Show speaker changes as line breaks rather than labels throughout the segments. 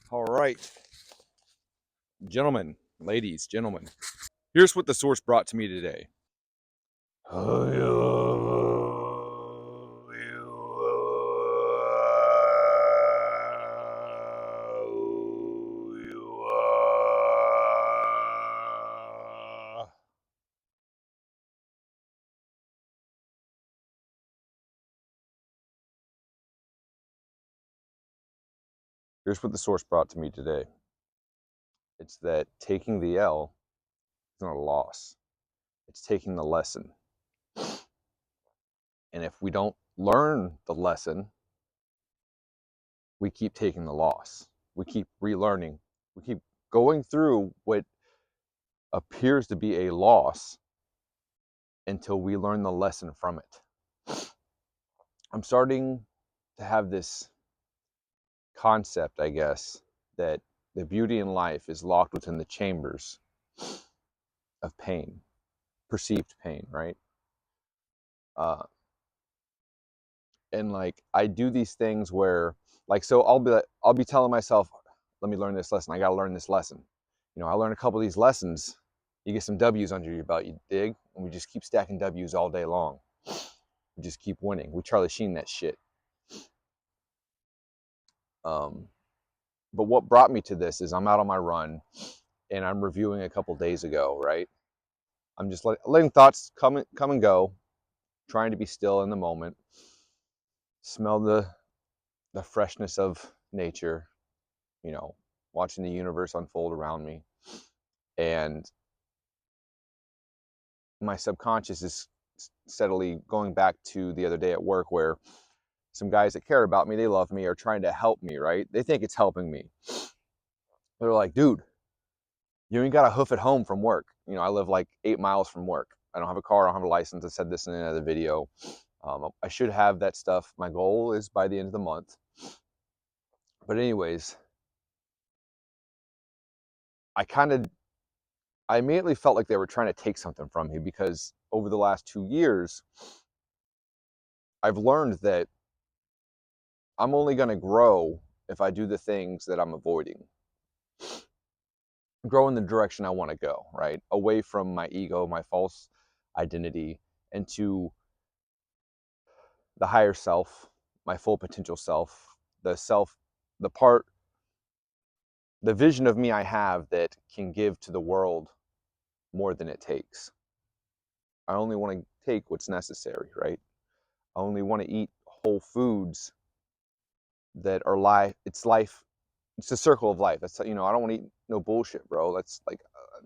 All right, gentlemen, ladies, gentlemen. Here's what the source brought to me today. Here's what the source brought to me today. It's that taking the L is not a loss. It's taking the lesson. And if we don't learn the lesson, we keep taking the loss. We keep relearning. We keep going through what appears to be a loss until we learn the lesson from it. I'm starting to have this concept, I guess, that the beauty in life is locked within the chambers of pain, perceived pain, right? Uh, and like I do these things where, like, so I'll be telling myself, let me learn this lesson. I got to learn this lesson. You know, I learn a couple of these lessons. You get some W's under your belt, you dig, and we just keep stacking W's all day long. We just keep winning. We Charlie Sheen that shit. But what brought me to this is I'm out on my run, and I'm reviewing a couple days ago, right? I'm just letting thoughts come and go, trying to be still in the moment, smell the freshness of nature, you know, watching the universe unfold around me. And my subconscious is steadily going back to the other day at work where some guys that care about me, they love me, are trying to help me, right? They think it's helping me. They're like, dude, you ain't got to hoof it home from work. You know, I live like 8 miles from work. I don't have a car, I don't have a license. I said this in another video. I should have that stuff. My goal is by the end of the month. But anyways, I immediately felt like they were trying to take something from me, because over the last 2 years, I've learned that I'm only going to grow if I do the things that I'm avoiding. Grow in the direction I want to go, right? Away from my ego, my false identity, into the higher self, my full potential self, the part, the vision of me I have that can give to the world more than it takes. I only want to take what's necessary, right? I only want to eat whole foods that are life. It's life. It's the circle of life. That's, you know, I don't want to eat no bullshit, bro. That's like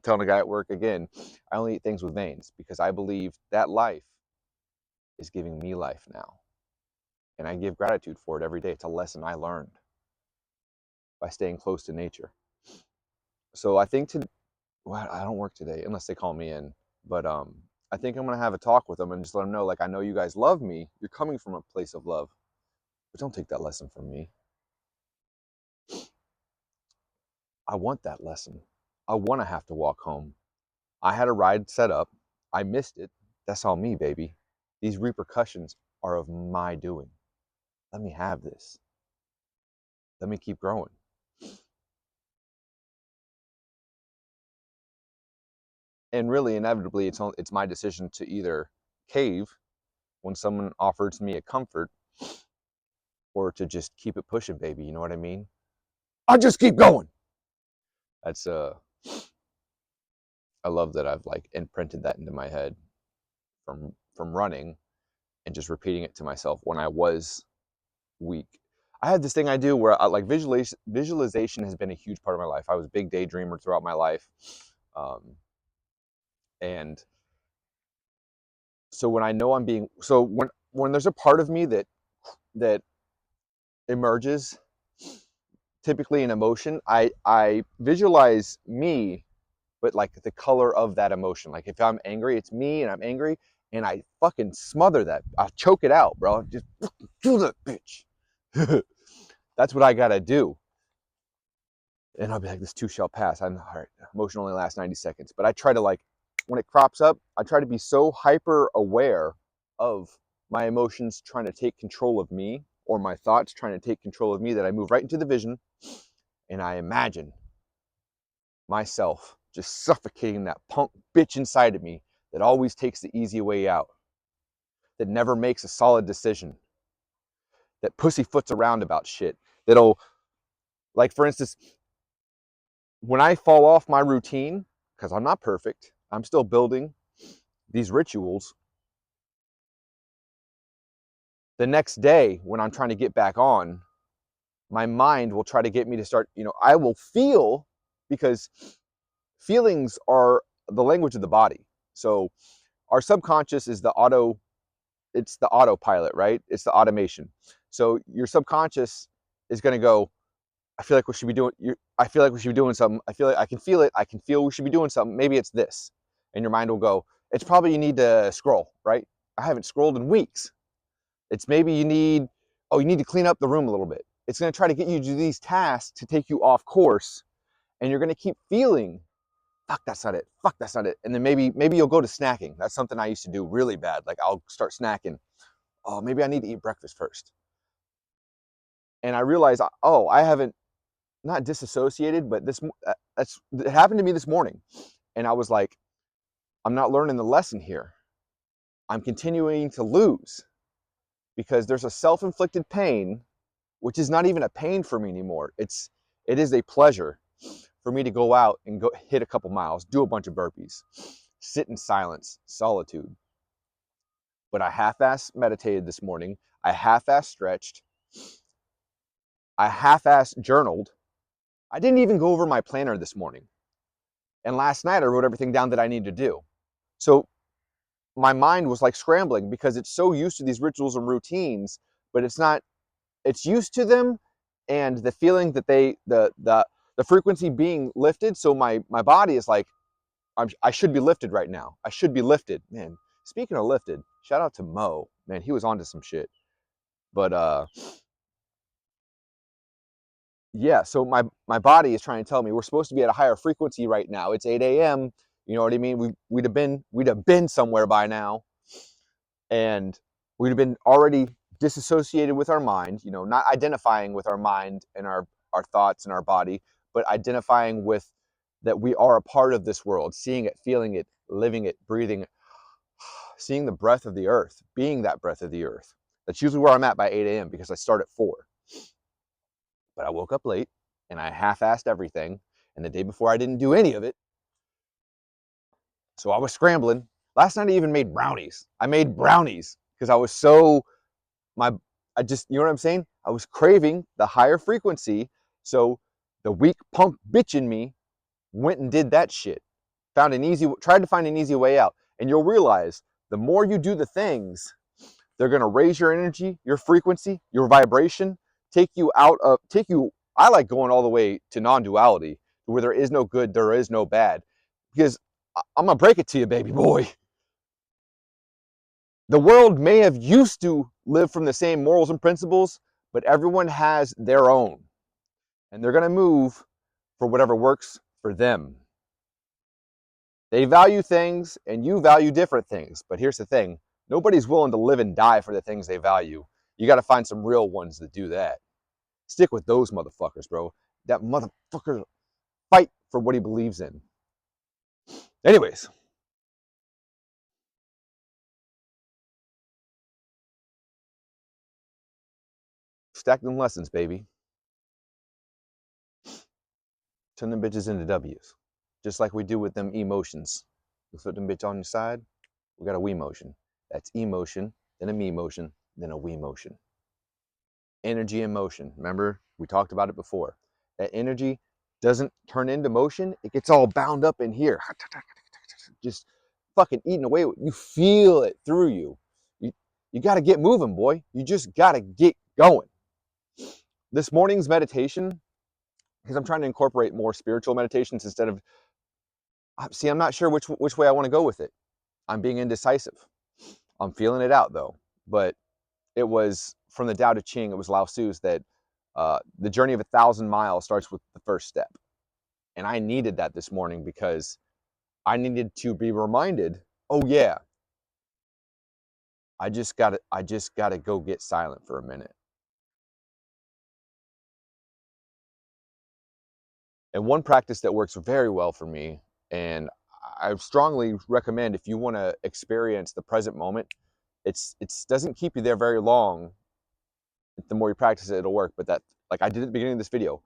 telling a guy at work again. I only eat things with veins because I believe that life is giving me life now, and I give gratitude for it every day. It's a lesson I learned by staying close to nature. So I think well, I don't work today unless they call me in, but I think I'm gonna have a talk with them and just let them know, like, I know you guys love me. You're coming from a place of love, but don't take that lesson from me. I want that lesson. I want to have to walk home. I had a ride set up. I missed it. That's on me, baby. These repercussions are of my doing. Let me have this. Let me keep growing. And really, inevitably, it's my decision to either cave when someone offers me a comfort, or to just keep it pushing, baby. You know what I mean? I just keep going. That's I love that I've like imprinted that into my head from running and just repeating it to myself when I was weak. I had this thing I do where like visualization has been a huge part of my life. I was a big daydreamer throughout my life. And so when I know when there's a part of me that emerges, typically an emotion, I visualize me, but like the color of that emotion. Like if I'm angry, it's me and I'm angry, and I fucking smother that. I choke it out, bro. Just do that bitch. That's what I gotta do. And I'll be like, this too shall pass. I'm all right. Emotion only lasts 90 seconds. But I try to, like, when it crops up, I try to be so hyper aware of my emotions trying to take control of me, or my thoughts trying to take control of me, that I move right into the vision and I imagine myself just suffocating that punk bitch inside of me that always takes the easy way out, that never makes a solid decision, that pussyfoots around about shit, that'll, like, for instance, when I fall off my routine, because I'm not perfect, I'm still building these rituals, the next day when I'm trying to get back on, my mind will try to get me to start, I will feel, because feelings are the language of the body. So our subconscious is it's the autopilot, right? It's the automation. So your subconscious is going to go, I feel like we should be doing, I feel like we should be doing something. I feel like I can feel it. I can feel we should be doing something. Maybe it's this. And your mind will go, it's probably you need to scroll, right? I haven't scrolled in weeks. It's maybe you need to clean up the room a little bit. It's going to try to get you to do these tasks to take you off course. And you're going to keep feeling, fuck, that's not it. Fuck, that's not it. And then maybe you'll go to snacking. That's something I used to do really bad. Like I'll start snacking. Oh, maybe I need to eat breakfast first. And I realize, oh, I haven't, not disassociated, but it happened to me this morning. And I was like, I'm not learning the lesson here. I'm continuing to lose because there's a self-inflicted pain, which is not even a pain for me anymore. It is a pleasure for me to go out and go hit a couple miles, do a bunch of burpees, sit in silence, solitude. But I half-ass meditated this morning. I half-ass stretched. I half-ass journaled. I didn't even go over my planner this morning. And last night I wrote everything down that I need to do. So my mind was like scrambling because it's so used to these rituals and routines, but it's used to them, and the feeling that the frequency being lifted. So my body is like, I should be lifted right now. I should be lifted. Man, speaking of lifted, shout out to Mo. Man, he was onto some shit. But yeah, so my body is trying to tell me we're supposed to be at a higher frequency right now. It's 8 a.m. You know what I mean? We'd have been somewhere by now, and we'd have been already disassociated with our mind. Not identifying with our mind and our thoughts and our body, but identifying with that we are a part of this world, seeing it, feeling it, living it, breathing it, seeing the breath of the earth, being that breath of the earth. That's usually where I'm at by 8 a.m. because I start at 4. But I woke up late and I half-assed everything. And the day before I didn't do any of it. So I was scrambling. Last night I even made brownies. I made brownies because I was so, I just, you know what I'm saying? I was craving the higher frequency. So the weak punk bitch in me went and did that shit. Tried to find an easy way out. And you'll realize the more you do the things, they're going to raise your energy, your frequency, your vibration, I like going all the way to non-duality, where there is no good, there is no bad. Because I'm going to break it to you, baby boy. The world may have used to live from the same morals and principles, but everyone has their own. And they're going to move for whatever works for them. They value things, and you value different things. But here's the thing. Nobody's willing to live and die for the things they value. You got to find some real ones that do that. Stick with those motherfuckers, bro. That motherfucker fight for what he believes in. Anyways, stack them lessons, baby. Turn them bitches into W's. Just like we do with them emotions. You flip them bitch on your side, we got a we motion. That's emotion, then a me motion, then a we motion. Energy and motion. Remember, we talked about it before. That energy doesn't turn into motion, it gets all bound up in here. Just fucking eating away. You feel it through you. You got to get moving, boy. You just got to get going. This morning's meditation, because I'm trying to incorporate more spiritual meditations instead of, see, I'm not sure which way I want to go with it. I'm being indecisive. I'm feeling it out though. But it was from the Tao Te Ching, it was Lao Tzu's that the journey of 1,000 miles starts with the first step. And I needed that this morning because I needed to be reminded, oh yeah, I just gotta go get silent for a minute. And one practice that works very well for me, and I strongly recommend if you want to experience the present moment, it doesn't keep you there very long. The more you practice it, it'll work. But that, like I did at the beginning of this video,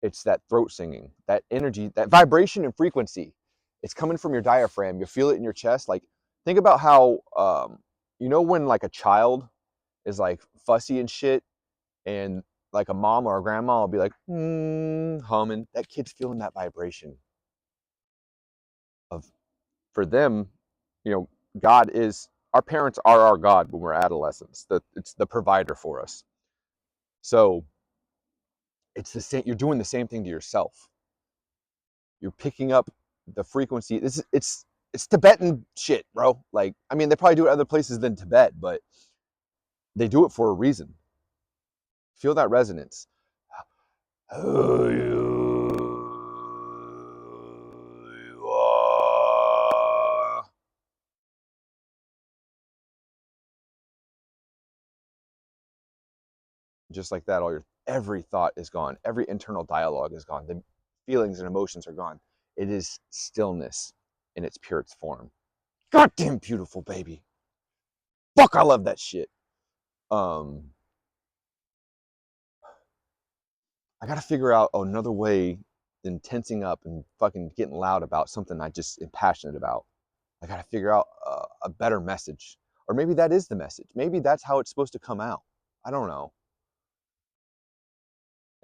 it's that throat singing, that energy, that vibration and frequency. It's coming from your diaphragm. You feel it in your chest. Like think about how you know when like a child is like fussy and shit, and like a mom or a grandma will be like humming. That kid's feeling that vibration of, for them, you know, God is, our parents are our God when we're adolescents. It's the provider for us. So it's the same. You're doing the same thing to yourself. You're picking up the frequency. It's Tibetan shit, bro. Like, I mean, they probably do it other places than Tibet, but they do it for a reason. Feel that resonance. Just like that, all your every thought is gone. Every internal dialogue is gone. The feelings and emotions are gone. It is stillness in its purest form. Goddamn beautiful, baby. Fuck, I love that shit. Um, I gotta figure out another way than tensing up and fucking getting loud about something I just am passionate about. I gotta figure out a better message, or maybe that is the message. Maybe that's how it's supposed to come out. I don't know.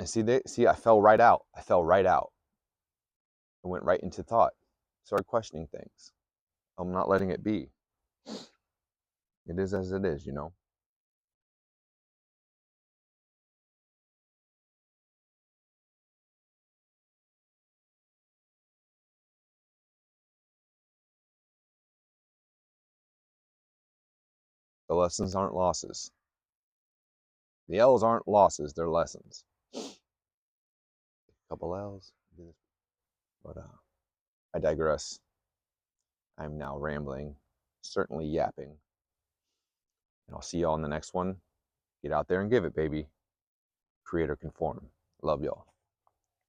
And see, I fell right out. I fell right out. I went right into thought. Started questioning things. I'm not letting it be. It is as it is, you know. The lessons aren't losses. The L's aren't losses, they're lessons. Couple L's. But I digress. I'm now rambling, certainly yapping. And I'll see y'all in the next one. Get out there and give it, baby. Create or conform. Love y'all.